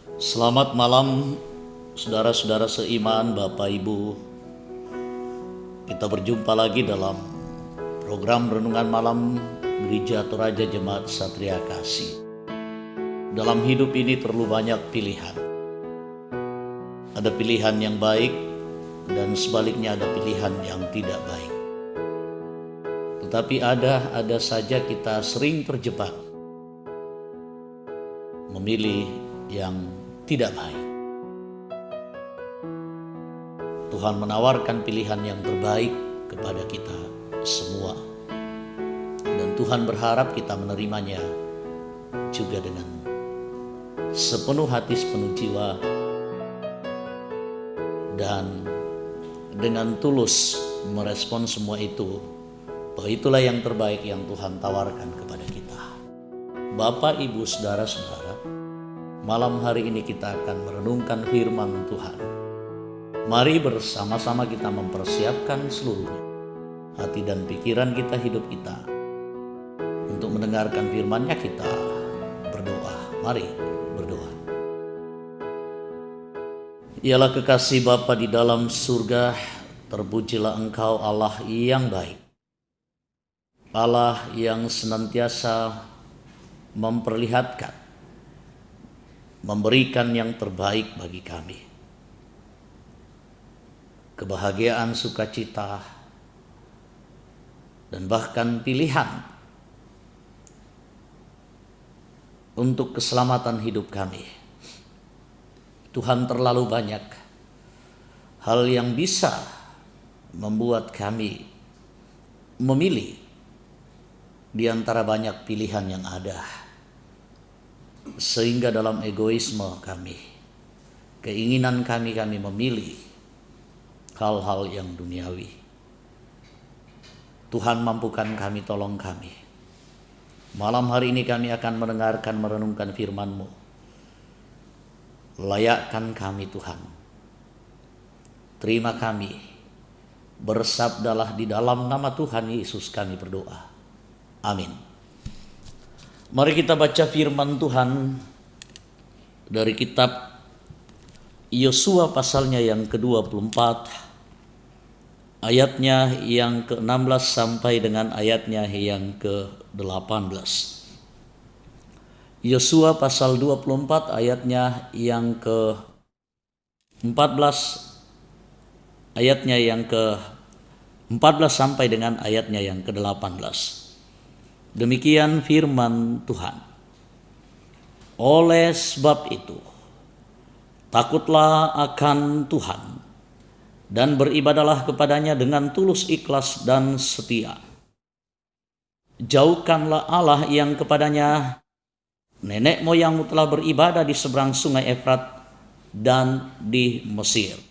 Selamat malam, saudara-saudara seiman, Bapak Ibu. Kita berjumpa lagi dalam program Renungan Malam Gereja Toraja Jemaat Satria Kasih. Dalam hidup ini perlu banyak pilihan. Ada pilihan yang baik dan sebaliknya ada pilihan yang tidak baik. Tetapi ada saja kita sering terjebak memilih yang tidak baik. Tuhan menawarkan pilihan yang terbaik kepada kita semua. Dan Tuhan berharap kita menerimanya juga dengan sepenuh hati, sepenuh jiwa, dan dengan tulus merespon semua itu, bahwa itulah yang terbaik yang Tuhan tawarkan kepada kita. Bapak, Ibu, saudara-saudara, malam hari ini kita akan merenungkan firman Tuhan. Mari bersama-sama kita mempersiapkan seluruhnya, hati dan pikiran kita, hidup kita, untuk mendengarkan firman-Nya. Kita berdoa. Mari berdoa. Ialah kekasih Bapa di dalam surga, terpujilah Engkau Allah yang baik, Allah yang senantiasa memperlihatkan, memberikan yang terbaik bagi kami. Kebahagiaan, sukacita, dan bahkan pilihan untuk keselamatan hidup kami. Tuhan, terlalu banyak hal yang bisa membuat kami memilih di antara banyak pilihan yang ada. Sehingga dalam egoisme kami, keinginan kami memilih hal-hal yang duniawi. Tuhan, mampukan kami, tolong kami. Malam hari ini kami akan mendengarkan, merenungkan firman-Mu. Layakkan kami Tuhan. Terima kami. Bersabdalah di dalam nama Tuhan Yesus kami berdoa. Amin. Mari kita baca firman Tuhan dari kitab Yosua pasalnya yang ke-24, ayatnya yang ke-16 sampai dengan ayatnya yang ke-18. Yosua pasal 24 ayatnya yang ke-14, ayatnya yang ke-14 sampai dengan ayatnya yang ke-18. Demikian firman Tuhan. Oleh sebab itu, takutlah akan Tuhan dan beribadalah kepadanya dengan tulus, ikhlas, dan setia. Jauhkanlah Allah yang kepadanya nenek moyangmu telah beribadah di seberang sungai Efrat dan di Mesir.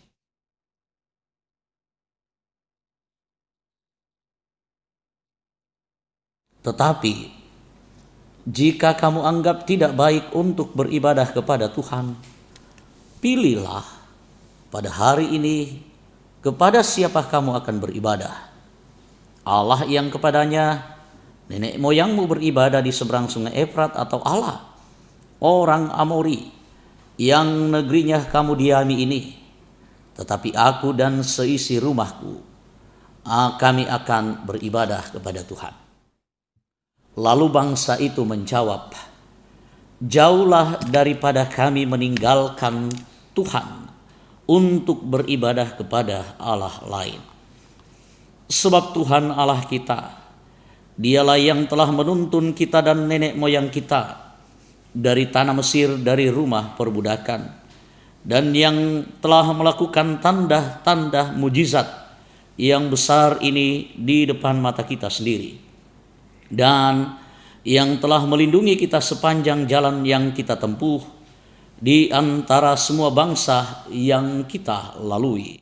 Tetapi jika kamu anggap tidak baik untuk beribadah kepada Tuhan, pilihlah pada hari ini kepada siapa kamu akan beribadah. Allah yang kepadanya nenek moyangmu beribadah di seberang sungai Efrat, atau Allah orang Amori yang negerinya kamu diami ini. Tetapi aku dan seisi rumahku, kami akan beribadah kepada Tuhan. Lalu bangsa itu menjawab, jauhlah daripada kami meninggalkan Tuhan untuk beribadah kepada Allah lain. Sebab Tuhan Allah kita, Dialah yang telah menuntun kita dan nenek moyang kita dari tanah Mesir, dari rumah perbudakan, dan yang telah melakukan tanda-tanda mujizat yang besar ini di depan mata kita sendiri, dan yang telah melindungi kita sepanjang jalan yang kita tempuh di antara semua bangsa yang kita lalui.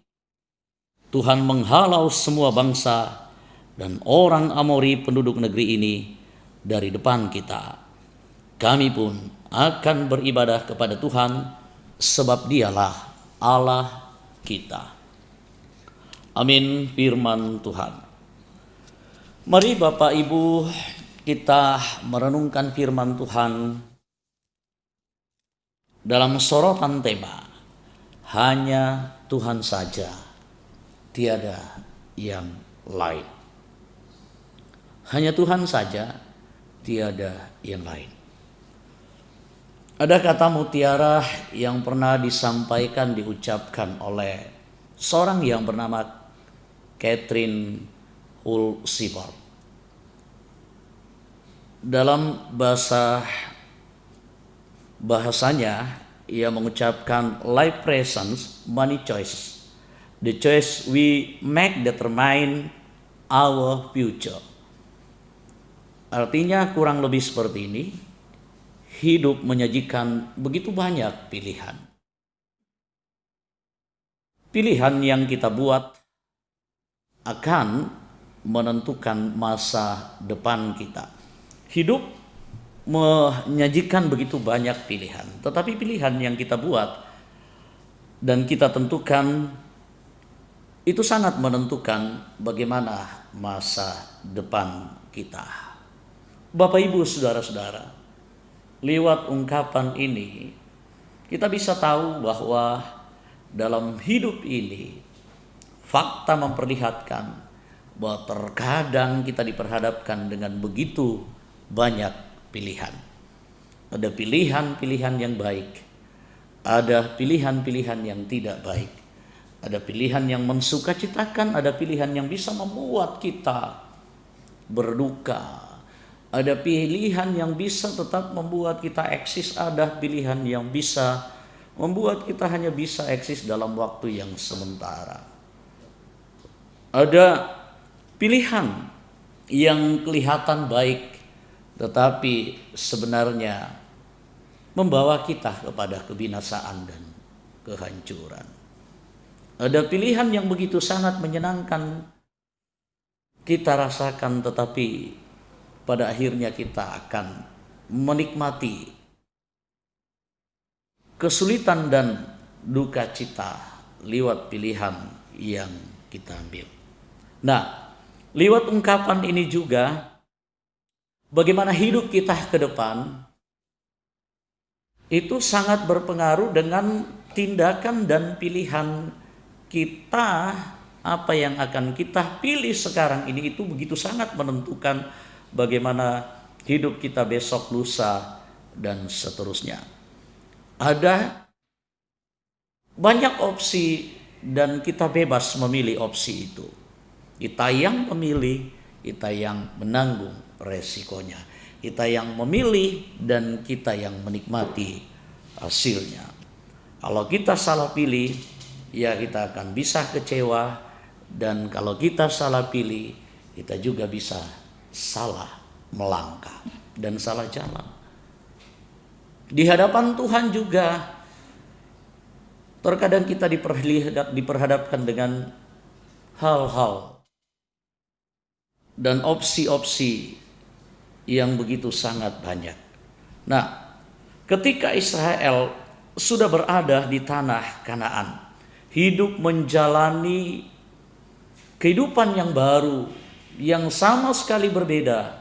Tuhan menghalau semua bangsa dan orang Amori penduduk negeri ini dari depan kita. Kami pun akan beribadah kepada Tuhan, sebab Dialah Allah kita. Amin. Firman Tuhan. Mari Bapak Ibu, kita merenungkan firman Tuhan dalam sorotan tema hanya Tuhan saja, tiada yang lain. Hanya Tuhan saja, tiada yang lain. Ada kata mutiara yang pernah disampaikan, diucapkan oleh seorang yang bernama Catherine Hull Sibard. Dalam bahasanya, ia mengucapkan life presence, money choices. The choice we make determine our future. Artinya kurang lebih seperti ini. Hidup menyajikan begitu banyak pilihan. Pilihan yang kita buat akan menentukan masa depan kita. Hidup menyajikan begitu banyak pilihan, tetapi pilihan yang kita buat dan kita tentukan itu sangat menentukan bagaimana masa depan kita. Bapak, Ibu, saudara-saudara, lewat ungkapan ini kita bisa tahu bahwa dalam hidup ini fakta memperlihatkan bahwa terkadang kita diperhadapkan dengan begitu banyak pilihan. Ada pilihan-pilihan yang baik, ada pilihan-pilihan yang tidak baik, ada pilihan yang mensukacitakan, ada pilihan yang bisa membuat kita berduka, ada pilihan yang bisa tetap membuat kita eksis, ada pilihan yang bisa membuat kita hanya bisa eksis dalam waktu yang sementara. Ada pilihan yang kelihatan baik tetapi sebenarnya membawa kita kepada kebinasaan dan kehancuran. Ada pilihan yang begitu sangat menyenangkan kita rasakan, tetapi pada akhirnya kita akan menikmati kesulitan dan duka cita lewat pilihan yang kita ambil. Nah, lewat ungkapan ini juga bagaimana hidup kita ke depan itu sangat berpengaruh dengan tindakan dan pilihan kita. Apa yang akan kita pilih sekarang ini itu begitu sangat menentukan bagaimana hidup kita besok, lusa, dan seterusnya. Ada banyak opsi dan kita bebas memilih opsi itu. Kita yang memilih, kita yang menanggung resikonya. Kita yang memilih dan kita yang menikmati hasilnya. Kalau kita salah pilih, ya kita akan bisa kecewa. Dan kalau kita salah pilih, kita juga bisa salah melangkah dan salah jalan. Di hadapan Tuhan juga terkadang kita diperhadapkan dengan hal-hal dan opsi-opsi yang begitu sangat banyak. Nah, ketika Israel sudah berada di tanah Kanaan, hidup menjalani kehidupan yang baru, yang sama sekali berbeda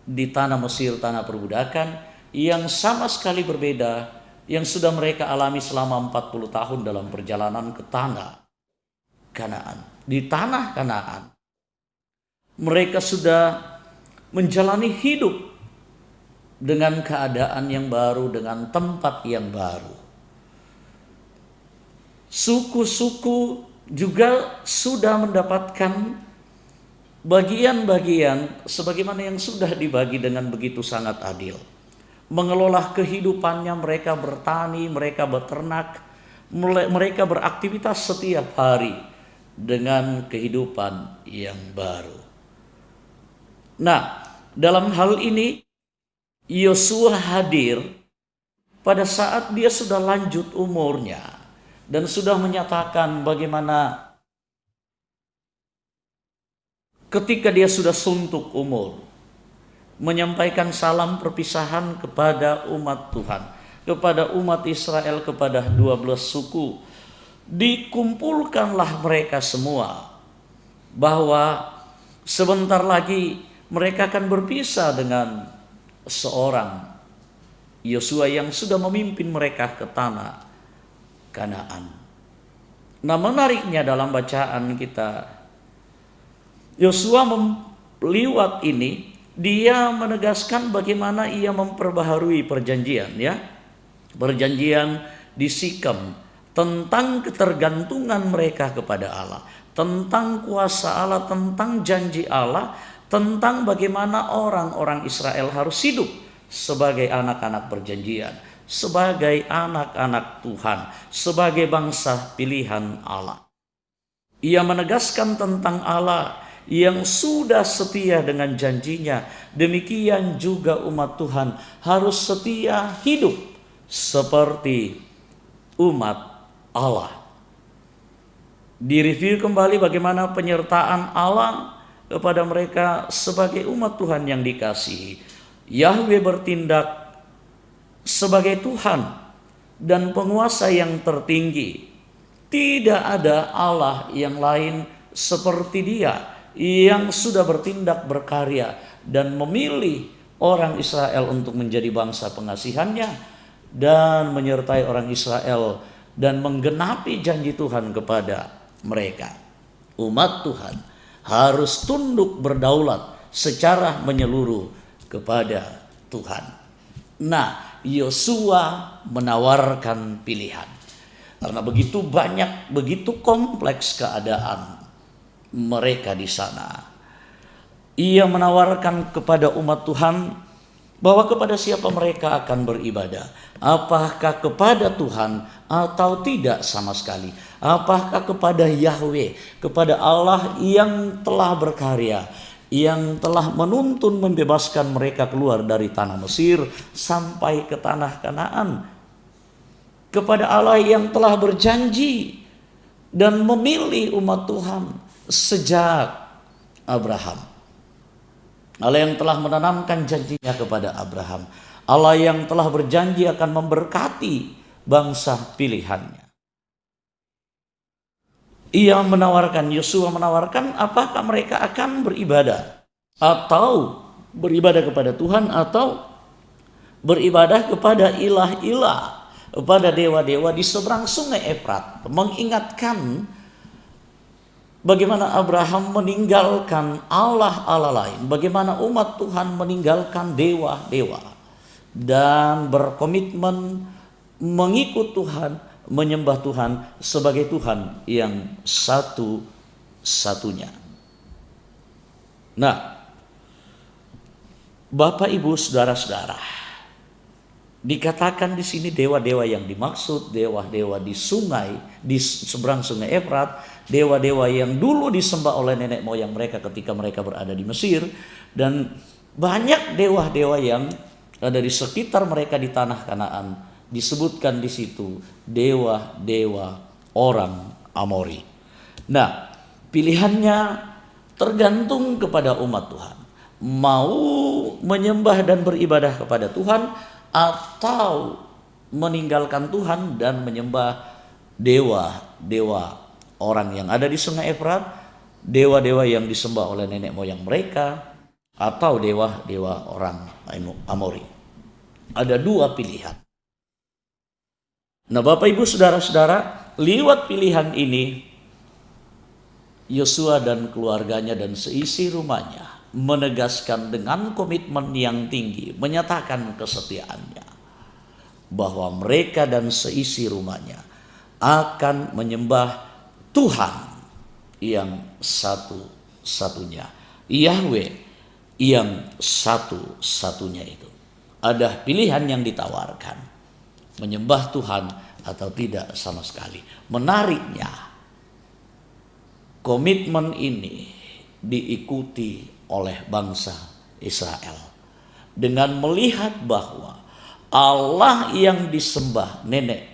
di tanah Mesir, tanah perbudakan, yang sama sekali berbeda yang sudah mereka alami selama 40 tahun dalam perjalanan ke tanah Kanaan. Di tanah Kanaan, mereka sudah menjalani hidup dengan keadaan yang baru, dengan tempat yang baru. Suku-suku juga sudah mendapatkan bagian-bagian sebagaimana yang sudah dibagi dengan begitu sangat adil. Mengelola kehidupannya, mereka bertani, mereka beternak, mereka beraktivitas setiap hari dengan kehidupan yang baru. Nah, dalam hal ini Yosua hadir pada saat dia sudah lanjut umurnya dan sudah menyatakan bagaimana ketika dia sudah suntuk umur, menyampaikan salam perpisahan kepada umat Tuhan, kepada umat Israel, kepada 12 suku. Dikumpulkanlah mereka semua bahwa sebentar lagi mereka akan berpisah dengan seorang Yosua yang sudah memimpin mereka ke tanah Kanaan. Nah, menariknya dalam bacaan kita, Yosua liwat ini dia menegaskan bagaimana ia memperbaharui perjanjian, ya. Perjanjian di Sikem tentang ketergantungan mereka kepada Allah, tentang kuasa Allah, tentang janji Allah, tentang bagaimana orang-orang Israel harus hidup sebagai anak-anak perjanjian, sebagai anak-anak Tuhan, sebagai bangsa pilihan Allah. Ia menegaskan tentang Allah yang sudah setia dengan janjinya. Demikian juga umat Tuhan harus setia hidup seperti umat Allah. Direview kembali bagaimana penyertaan Allah kepada mereka sebagai umat Tuhan yang dikasihi. Yahweh bertindak sebagai Tuhan dan penguasa yang tertinggi. Tidak ada Allah yang lain seperti Dia yang sudah bertindak berkarya dan memilih orang Israel untuk menjadi bangsa pengasihannya dan menyertai orang Israel dan menggenapi janji Tuhan kepada mereka. Umat Tuhan harus tunduk berdaulat secara menyeluruh kepada Tuhan. Nah, Yosua menawarkan pilihan. Karena begitu banyak, begitu kompleks keadaan mereka di sana. Ia menawarkan kepada umat Tuhan bahwa kepada siapa mereka akan beribadah. Apakah kepada Tuhan atau tidak sama sekali. Apakah kepada Yahweh, kepada Allah yang telah berkarya, yang telah menuntun membebaskan mereka keluar dari tanah Mesir sampai ke tanah Kanaan. Kepada Allah yang telah berjanji dan memilih umat Tuhan sejak Abraham. Allah yang telah menanamkan janjinya kepada Abraham. Allah yang telah berjanji akan memberkati bangsa pilihannya. Yosua menawarkan apakah mereka akan beribadah atau beribadah kepada Tuhan atau beribadah kepada ilah-ilah, kepada dewa-dewa di seberang sungai Efrat. Mengingatkan bagaimana Abraham meninggalkan Allah-Allah lain, bagaimana umat Tuhan meninggalkan dewa-dewa dan berkomitmen mengikut Tuhan, menyembah Tuhan sebagai Tuhan yang satu-satunya. Nah, Bapak Ibu saudara-saudara, dikatakan di sini dewa-dewa yang dimaksud, dewa-dewa di sungai, di seberang sungai Efrat, dewa-dewa yang dulu disembah oleh nenek moyang mereka ketika mereka berada di Mesir, dan banyak dewa-dewa yang ada di sekitar mereka di tanah Kanaan. Disebutkan di situ dewa-dewa orang Amori. Nah, pilihannya tergantung kepada umat Tuhan. Mau menyembah dan beribadah kepada Tuhan atau meninggalkan Tuhan dan menyembah dewa-dewa orang yang ada di sungai Efrat, dewa-dewa yang disembah oleh nenek moyang mereka, atau dewa-dewa orang Amori. Ada dua pilihan. Nah, Bapak Ibu saudara-saudara, lewat pilihan ini Yosua dan keluarganya dan seisi rumahnya menegaskan dengan komitmen yang tinggi, menyatakan kesetiaannya bahwa mereka dan seisi rumahnya akan menyembah Tuhan yang satu-satunya, Yahweh yang satu-satunya itu. Ada pilihan yang ditawarkan, menyembah Tuhan atau tidak sama sekali. Menariknya, komitmen ini diikuti oleh bangsa Israel dengan melihat bahwa Allah yang disembah nenek,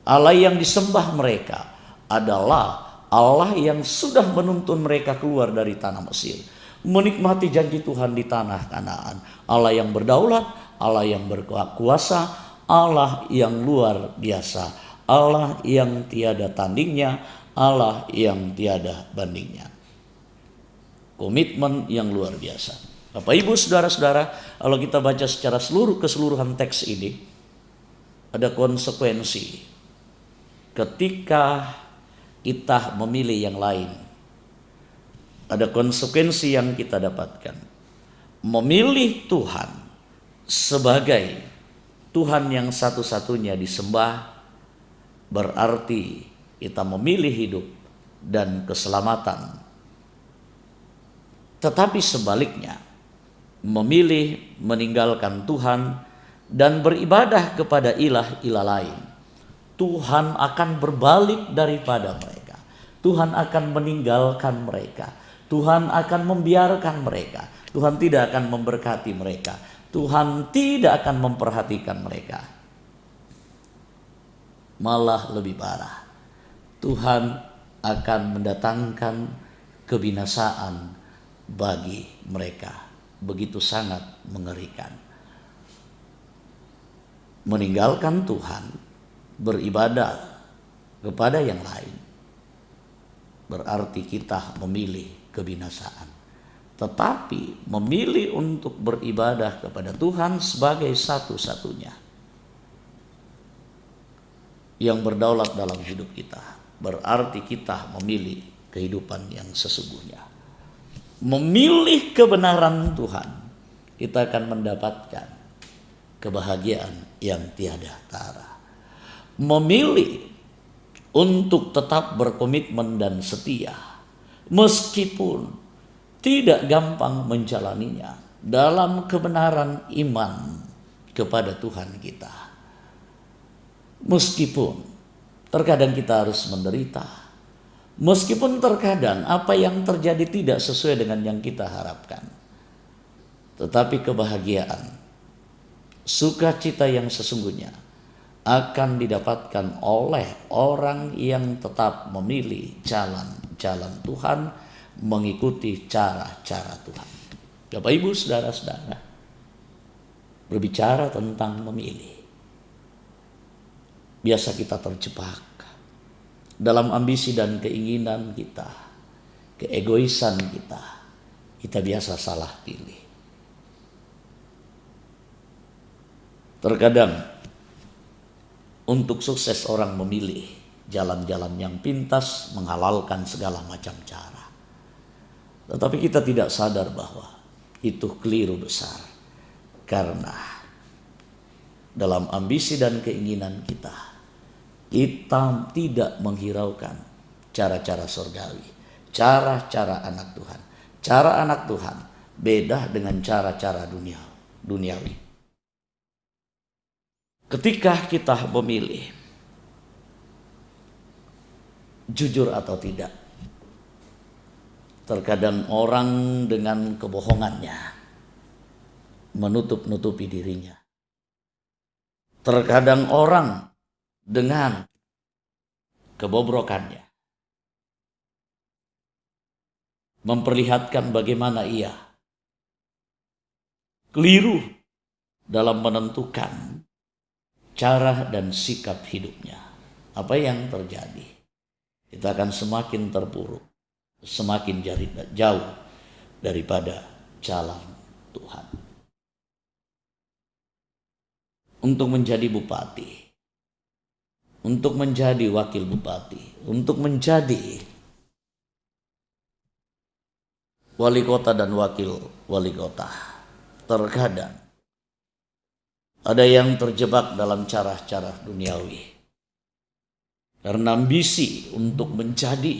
Allah yang disembah mereka adalah Allah yang sudah menuntun mereka keluar dari tanah Mesir, menikmati janji Tuhan di tanah Kanaan. Allah yang berdaulat, Allah yang berkuasa, Allah yang luar biasa, Allah yang tiada tandingnya, Allah yang tiada bandingnya. Komitmen yang luar biasa. Bapak Ibu saudara-saudara, kalau kita baca secara keseluruhan teks ini, ada konsekuensi ketika kita memilih yang lain. Ada konsekuensi yang kita dapatkan. Memilih Tuhan sebagai Tuhan yang satu-satunya disembah berarti kita memilih hidup dan keselamatan. Tetapi sebaliknya, memilih meninggalkan Tuhan dan beribadah kepada ilah-ilah lain, Tuhan akan berbalik daripada mereka. Tuhan akan meninggalkan mereka. Tuhan akan membiarkan mereka. Tuhan tidak akan memberkati mereka. Tuhan tidak akan memperhatikan mereka. Malah lebih parah, Tuhan akan mendatangkan kebinasaan bagi mereka. Begitu sangat mengerikan. Meninggalkan Tuhan, beribadah kepada yang lain, berarti kita memilih kebinasaan. Tetapi memilih untuk beribadah kepada Tuhan sebagai satu-satunya yang berdaulat dalam hidup kita, berarti kita memilih kehidupan yang sesungguhnya. Memilih kebenaran Tuhan, kita akan mendapatkan kebahagiaan yang tiada tara. Memilih untuk tetap berkomitmen dan setia, meskipun tidak gampang menjalaninya dalam kebenaran iman kepada Tuhan kita. Meskipun terkadang kita harus menderita, meskipun terkadang apa yang terjadi tidak sesuai dengan yang kita harapkan, tetapi kebahagiaan, sukacita yang sesungguhnya akan didapatkan oleh orang yang tetap memilih jalan-jalan Tuhan, mengikuti cara-cara Tuhan. Bapak Ibu saudara-saudara, berbicara tentang memilih, biasa kita terjebak dalam ambisi dan keinginan kita, keegoisan kita. Kita biasa salah pilih. Terkadang untuk sukses orang memilih jalan-jalan yang pintas, menghalalkan segala macam cara. Tetapi kita tidak sadar bahwa itu keliru besar. Karena dalam ambisi dan keinginan kita tidak menghiraukan cara-cara surgawi, cara-cara anak Tuhan. Cara anak Tuhan beda dengan cara-cara duniawi. Ketika kita memilih jujur atau tidak, terkadang orang dengan kebohongannya menutup-nutupi dirinya. Terkadang orang dengan kebobrokannya memperlihatkan bagaimana ia keliru dalam menentukan cara dan sikap hidupnya. Apa yang terjadi? Kita akan semakin terpuruk, semakin jauh daripada jalan Tuhan. Untuk menjadi bupati, untuk menjadi wakil bupati, untuk menjadi wali kota dan wakil wali kota, terkadang ada yang terjebak dalam cara-cara duniawi karena ambisi untuk menjadi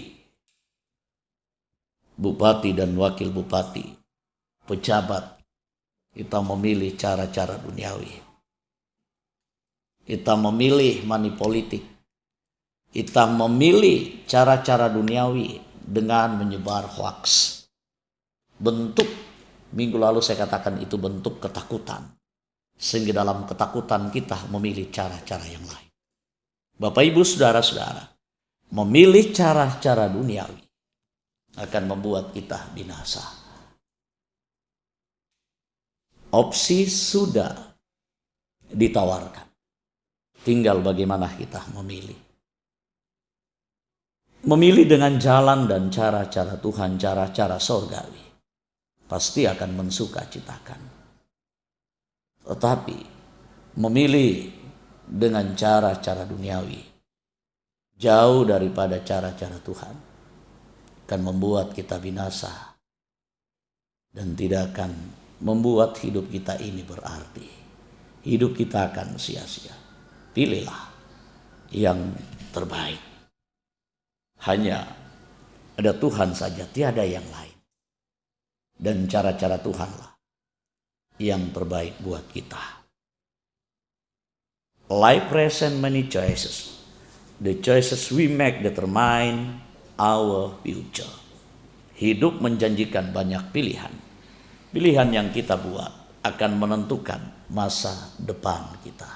bupati dan wakil bupati, pejabat. Kita memilih cara-cara duniawi. Kita memilih money politik. Kita memilih cara-cara duniawi dengan menyebar hoax. Bentuk, minggu lalu saya katakan itu bentuk ketakutan. Sehingga dalam ketakutan kita memilih cara-cara yang lain. Bapak Ibu saudara-saudara, memilih cara-cara duniawi akan membuat kita binasa. Opsi sudah ditawarkan. Tinggal bagaimana kita memilih. Memilih dengan jalan dan cara-cara Tuhan, cara-cara surgawi. pasti akan mensukacitakan. Tetapi memilih dengan cara-cara duniawi, jauh daripada cara-cara Tuhan, akan membuat kita binasa dan tidak akan membuat hidup kita ini berarti. Hidup kita akan sia-sia. Pilihlah yang terbaik. Hanya ada Tuhan saja, tiada yang lain. Dan cara-cara Tuhanlah yang terbaik buat kita. Life present many choices. The choices we make determine our future. Hidup menjanjikan banyak pilihan. Pilihan yang kita buat akan menentukan masa depan kita.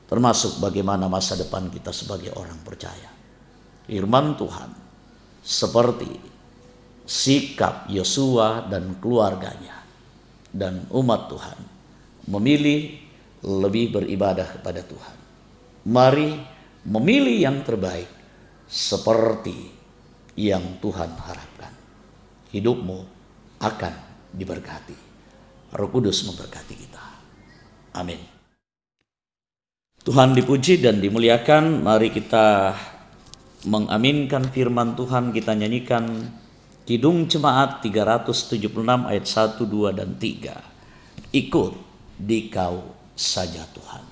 Termasuk bagaimana masa depan kita sebagai orang percaya. Firman Tuhan seperti sikap Yosua dan keluarganya dan umat Tuhan memilih lebih beribadah kepada Tuhan. Mari memilih yang terbaik seperti yang Tuhan harapkan. Hidupmu akan diberkati. Roh Kudus memberkati kita. Amin. Tuhan dipuji dan dimuliakan. Mari kita mengaminkan firman Tuhan. Kita nyanyikan Kidung Jemaat 376 ayat 1, 2, dan 3. Ikut dikau saja Tuhan.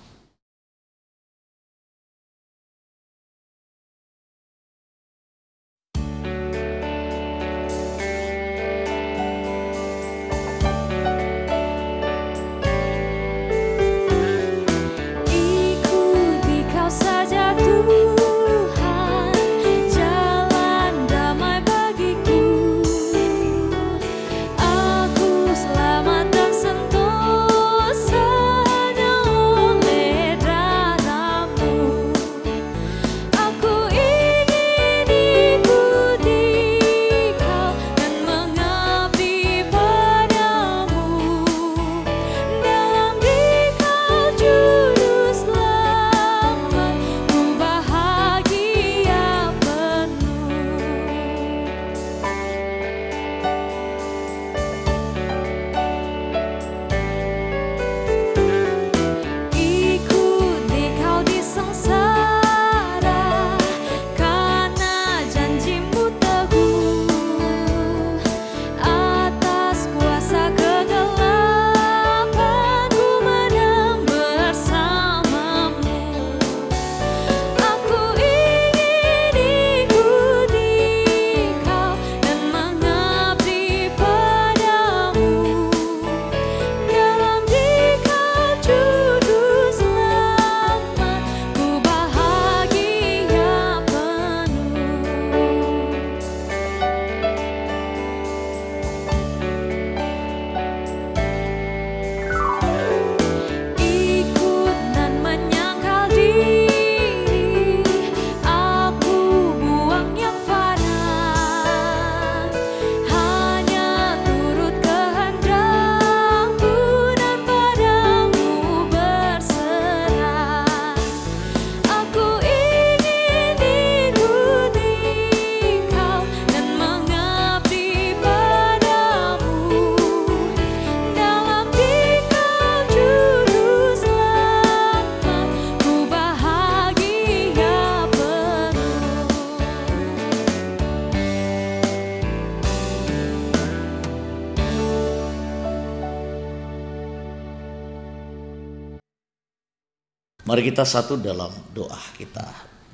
Mari kita satu dalam doa, kita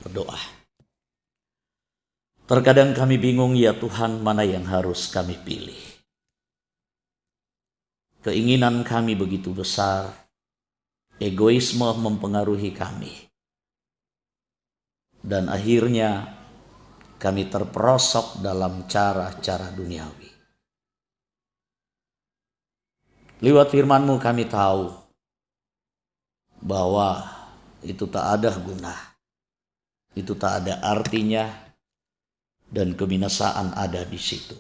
berdoa. Terkadang kami bingung, ya Tuhan, mana yang harus kami pilih. Keinginan kami begitu besar, egoisme mempengaruhi kami. Dan akhirnya kami terperosok dalam cara-cara duniawi. Lewat firman-Mu kami tahu bahwa itu tak ada guna, itu tak ada artinya, dan kebinasaan ada di situ.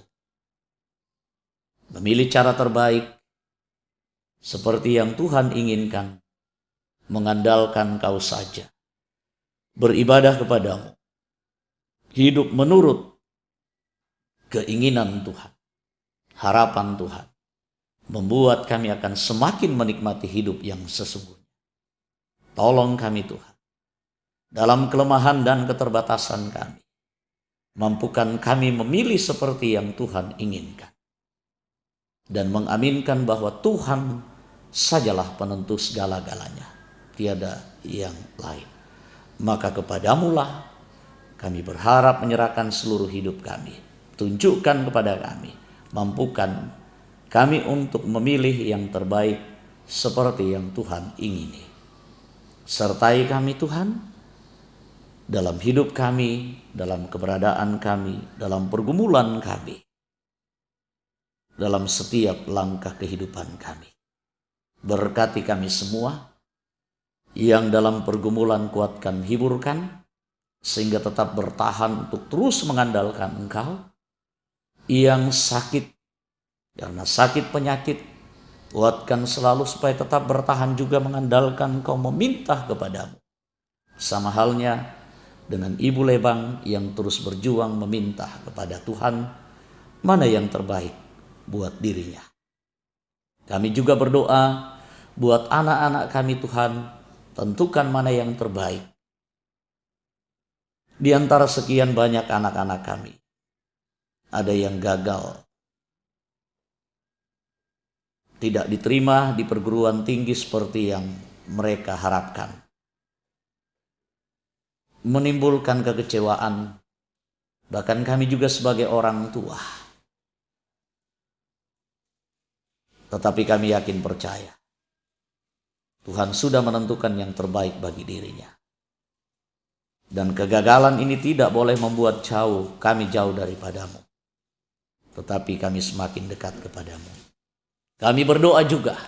Memilih cara terbaik seperti yang Tuhan inginkan, mengandalkan Kau saja, beribadah kepadamu, hidup menurut keinginan Tuhan, harapan Tuhan membuat kami akan semakin menikmati hidup yang sesungguhnya. Tolong kami Tuhan, dalam kelemahan dan keterbatasan kami, mampukan kami memilih seperti yang Tuhan inginkan, dan mengaminkan bahwa Tuhan sajalah penentu segala-galanya, tiada yang lain. Maka kepadamulah kami berharap menyerahkan seluruh hidup kami. Tunjukkan kepada kami, mampukan kami untuk memilih yang terbaik seperti yang Tuhan ingini. Sertai kami Tuhan, dalam hidup kami, dalam keberadaan kami, dalam pergumulan kami, dalam setiap langkah kehidupan kami. Berkati kami semua, yang dalam pergumulan kuatkan, hiburkan, sehingga tetap bertahan untuk terus mengandalkan Engkau. Yang sakit, karena sakit penyakit, kuatkan selalu supaya tetap bertahan juga mengandalkan Engkau, meminta kepadamu. Sama halnya dengan Ibu Lebang yang terus berjuang meminta kepada Tuhan mana yang terbaik buat dirinya. Kami juga berdoa buat anak-anak kami Tuhan, tentukan mana yang terbaik. Di antara sekian banyak anak-anak kami, ada yang gagal, tidak diterima di perguruan tinggi seperti yang mereka harapkan, menimbulkan kekecewaan, bahkan kami juga sebagai orang tua. Tetapi kami yakin percaya, Tuhan sudah menentukan yang terbaik bagi dirinya. Dan kegagalan ini tidak boleh membuat kami jauh daripadamu, tetapi kami semakin dekat kepadamu. Kami berdoa juga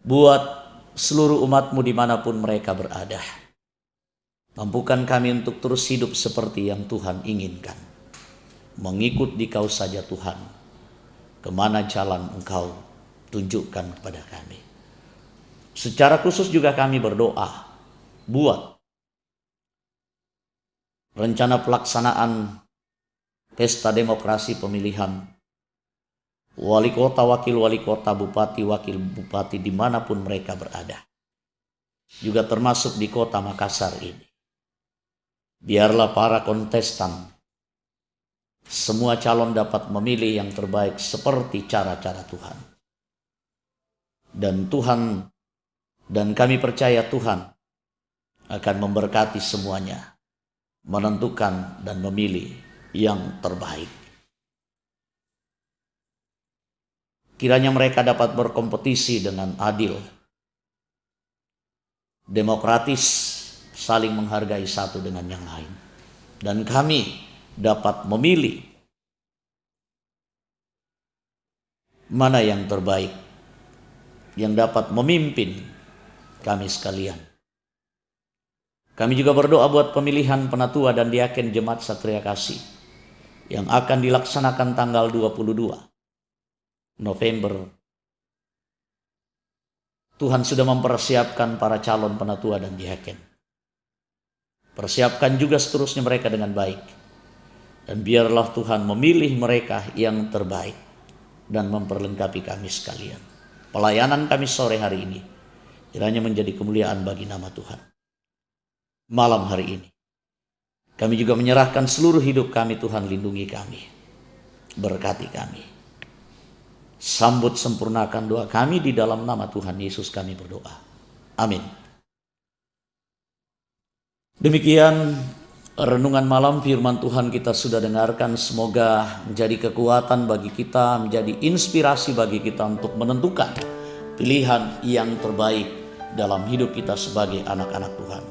buat seluruh umatmu dimanapun mereka berada. Mampukan kami untuk terus hidup seperti yang Tuhan inginkan, mengikut di-Kau saja Tuhan, kemana jalan Engkau tunjukkan kepada kami. Secara khusus juga kami berdoa buat rencana pelaksanaan pesta demokrasi pemilihan wali kota, wakil wali kota, bupati, wakil bupati dimanapun mereka berada. Juga termasuk di kota Makassar ini. Biarlah para kontestan, semua calon dapat memilih yang terbaik seperti cara-cara Tuhan. Dan kami percaya Tuhan akan memberkati semuanya, menentukan dan memilih yang terbaik. Kiranya mereka dapat berkompetisi dengan adil, demokratis, saling menghargai satu dengan yang lain. Dan kami dapat memilih mana yang terbaik, yang dapat memimpin kami sekalian. Kami juga berdoa buat pemilihan penatua dan diaken Jemaat Satria Kasih yang akan dilaksanakan tanggal 22 November. Tuhan sudah mempersiapkan para calon penatua dan diaken. Persiapkan juga seterusnya mereka dengan baik. Dan biarlah Tuhan memilih mereka yang terbaik dan memperlengkapi kami sekalian. Pelayanan kami sore hari ini kiranya menjadi kemuliaan bagi nama Tuhan. Malam hari ini kami juga menyerahkan seluruh hidup kami. Tuhan lindungi kami, berkati kami, sambut sempurnakan doa kami di dalam nama Tuhan Yesus kami berdoa. Amin. Demikian renungan malam firman Tuhan kita sudah dengarkan. Semoga menjadi kekuatan bagi kita, menjadi inspirasi bagi kita untuk menentukan pilihan yang terbaik dalam hidup kita sebagai anak-anak Tuhan.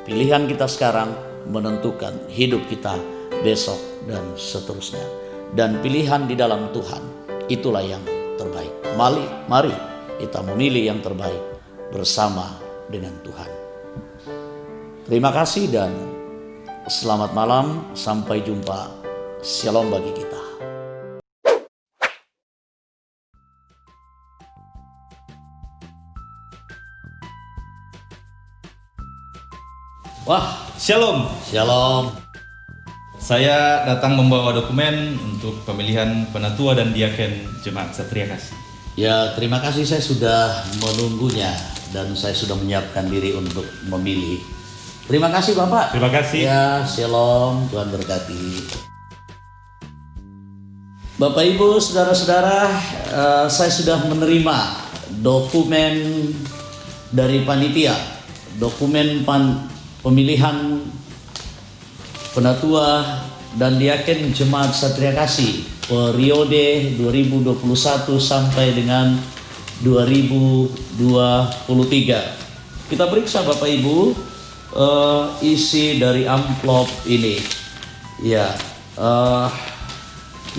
Pilihan kita sekarang menentukan hidup kita besok dan seterusnya. Dan pilihan di dalam Tuhan itulah yang terbaik. Mari kita memilih yang terbaik bersama dengan Tuhan. Terima kasih dan selamat malam. Sampai jumpa. Shalom bagi kita. Wah, shalom. Shalom. Saya datang membawa dokumen untuk pemilihan penatua dan diaken Jemaat Satria Kasih. Ya, terima kasih, saya sudah menunggunya dan saya sudah menyiapkan diri untuk memilih. Terima kasih Bapak. Terima kasih. Ya, shalom, Tuhan berkati. Bapak Ibu, saudara-saudara, saya sudah menerima dokumen dari panitia, dokumen pemilihan penatua dan diaken Jemaat Satria Kasih periode 2021 sampai dengan 2023. Kita periksa Bapak Ibu isi dari amplop ini. Ya,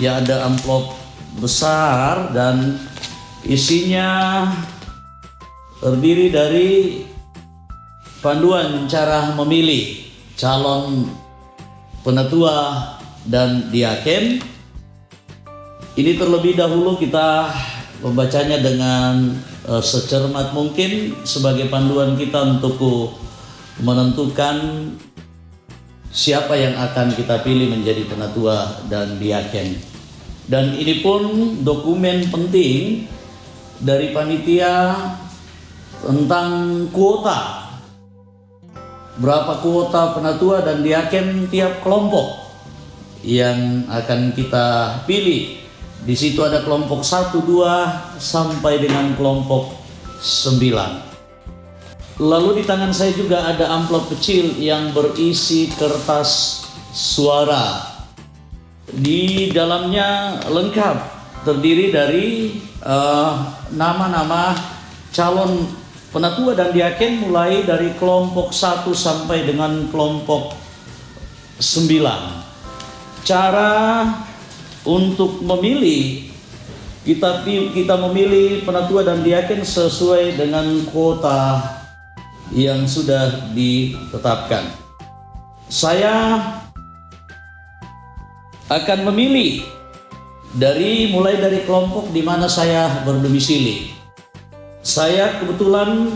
ada amplop besar dan isinya terdiri dari panduan cara memilih calon penatua dan diaken. Ini terlebih dahulu kita membacanya dengan secermat mungkin sebagai panduan kita untuk menentukan siapa yang akan kita pilih menjadi penatua dan diaken. Dan ini pun dokumen penting dari panitia tentang kuota. Berapa kuota penatua dan diaken tiap kelompok yang akan kita pilih. Di situ ada kelompok 1, 2 sampai dengan kelompok 9. Lalu di tangan saya juga ada amplop kecil yang berisi kertas suara. Di dalamnya lengkap, terdiri dari nama-nama calon penatua dan diaken mulai dari kelompok 1 sampai dengan kelompok 9. Cara untuk memilih, kita memilih penatua dan diaken sesuai dengan kuota yang sudah ditetapkan. Saya akan memilih mulai dari kelompok di mana saya berdomisili. Saya kebetulan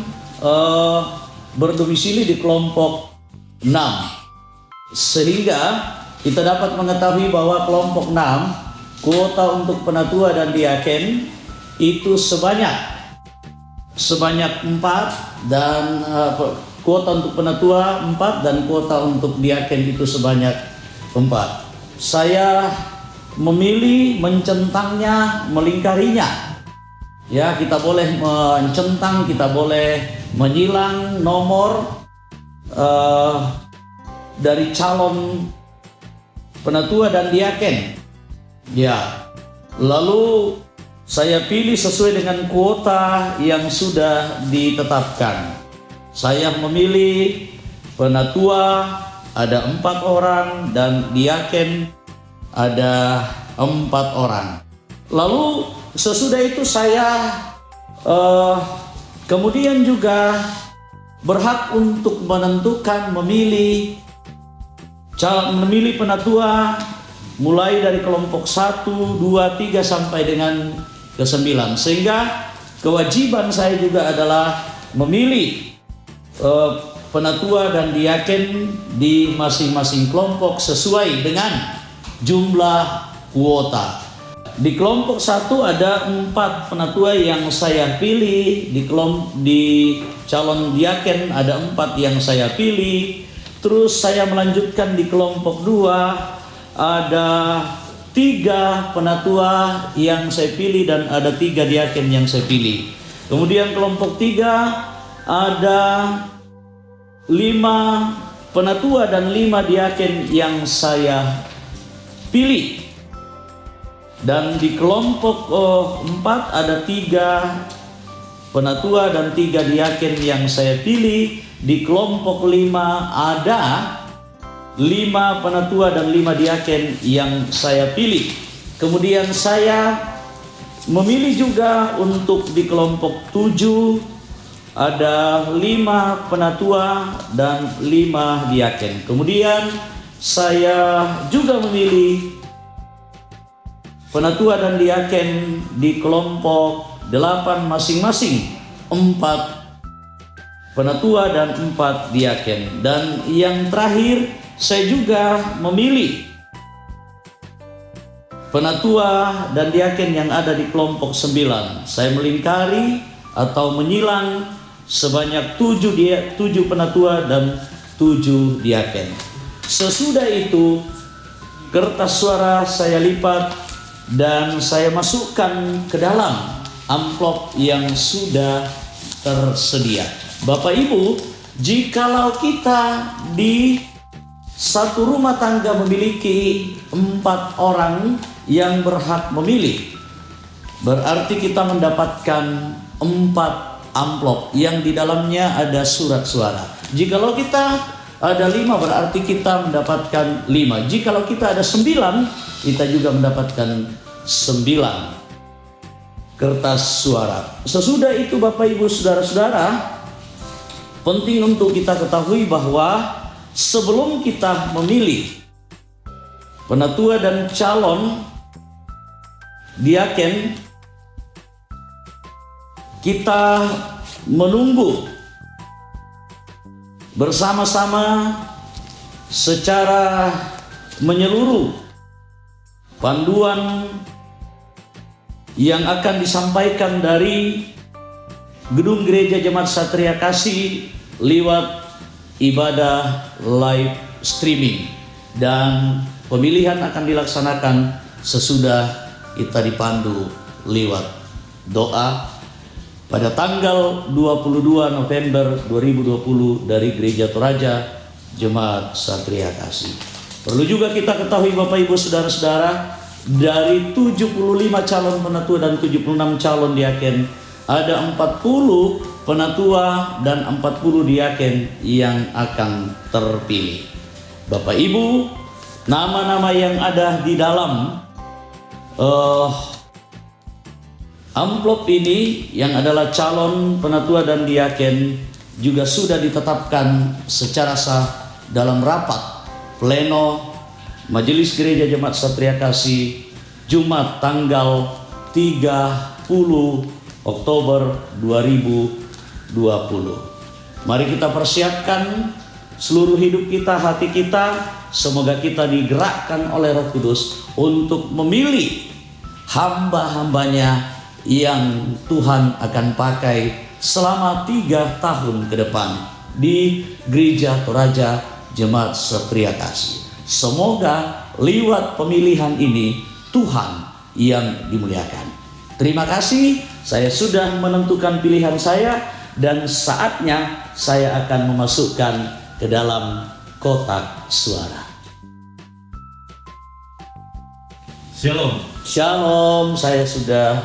berdomisili di kelompok 6, sehingga kita dapat mengetahui bahwa kelompok 6 kuota untuk penatua dan diaken itu sebanyak 4 dan kuota untuk penatua 4 dan kuota untuk diaken itu sebanyak 4. Saya memilih mencentangnya, melingkarinya. Ya, kita boleh mencentang, kita boleh menyilang nomor dari calon penatua dan diaken. Ya, lalu saya pilih sesuai dengan kuota yang sudah ditetapkan. Saya memilih penatua ada 4 orang dan diaken ada 4 orang. Lalu sesudah itu saya kemudian juga berhak untuk menentukan memilih penatua mulai dari kelompok 1, 2, 3 sampai dengan ke-9. Sehingga kewajiban saya juga adalah memilih penatua dan diaken di masing-masing kelompok sesuai dengan jumlah kuota. Di kelompok 1 ada 4 penatua yang saya pilih, di calon diaken ada 4 yang saya pilih. Terus saya melanjutkan di kelompok 2 ada 3 penatua yang saya pilih dan ada 3 diaken yang saya pilih. Kemudian kelompok 3 ada 5 penatua dan 5 diaken yang saya pilih. Dan di kelompok 4 ada 3 penatua dan 3 diaken yang saya pilih. Di kelompok 5 ada 5 penatua dan 5 diaken yang saya pilih. Kemudian saya memilih juga untuk di kelompok 7 ada 5 penatua dan 5 diaken. Kemudian saya juga memilih penatua dan diaken di kelompok 8 masing-masing, 4 penatua dan 4 diaken. Dan yang terakhir saya juga memilih penatua dan diaken yang ada di kelompok 9. Saya melingkari atau menyilang sebanyak 7 penatua dan 7 diaken. Sesudah itu kertas suara saya lipat dan saya masukkan ke dalam amplop yang sudah tersedia. Bapak Ibu, jikalau kita di satu rumah tangga memiliki 4 orang yang berhak memilih, berarti kita mendapatkan 4 amplop yang di dalamnya ada surat suara. Jikalau kita ada 5 berarti kita mendapatkan 5. Jikalau kita ada 9, kita juga mendapatkan 9 kertas suara. Sesudah itu Bapak Ibu Saudara-saudara, penting untuk kita ketahui bahwa sebelum kita memilih penatua dan calon diaken, kita menunggu bersama-sama secara menyeluruh panduan yang akan disampaikan dari Gedung Gereja Jemaat Satria Kasih lewat ibadah live streaming, dan pemilihan akan dilaksanakan sesudah kita dipandu lewat doa pada tanggal 22 November 2020 dari Gereja Toraja Jemaat Satria Kasih. Perlu juga kita ketahui Bapak Ibu Saudara-saudara, dari 75 calon penatua dan 76 calon diaken, ada 40 penatua dan 40 diaken yang akan terpilih. Bapak Ibu, nama-nama yang ada di dalam amplop ini yang adalah calon penatua dan diaken juga sudah ditetapkan secara sah dalam rapat pleno Majelis Gereja Jemaat Satria Kasih Jumat tanggal 30 Oktober 2020. Mari kita persiapkan seluruh hidup kita, hati kita, semoga kita digerakkan oleh Roh Kudus untuk memilih hamba-hambanya yang Tuhan akan pakai selama 3 tahun ke depan di Gereja Toraja Jemaat Satria Kasih. Semoga lewat pemilihan ini Tuhan yang dimuliakan. Terima kasih, saya sudah menentukan pilihan saya dan saatnya saya akan memasukkan ke dalam kotak suara. Shalom. Shalom, saya sudah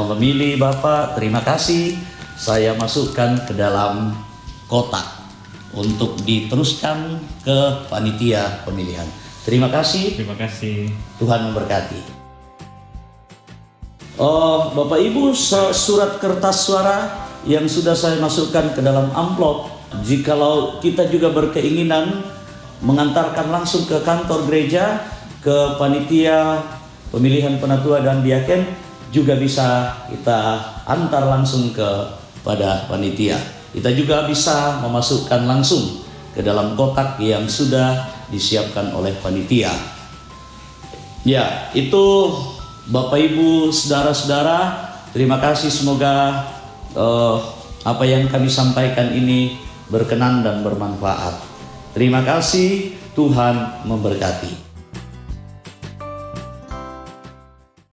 memilih Bapak. Terima kasih, saya masukkan ke dalam kotak untuk diteruskan ke panitia pemilihan. Terima kasih. Terima kasih. Tuhan memberkati. Bapak Ibu, surat kertas suara yang sudah saya masukkan ke dalam amplop, jikalau kita juga berkeinginan mengantarkan langsung ke kantor gereja, ke panitia pemilihan penatua dan diaken, juga bisa kita antar langsung kepada panitia. Kita juga bisa memasukkan langsung ke dalam kotak yang sudah disiapkan oleh panitia. Ya, itu Bapak Ibu Saudara-saudara, terima kasih, semoga apa yang kami sampaikan ini berkenan dan bermanfaat. Terima kasih, Tuhan memberkati.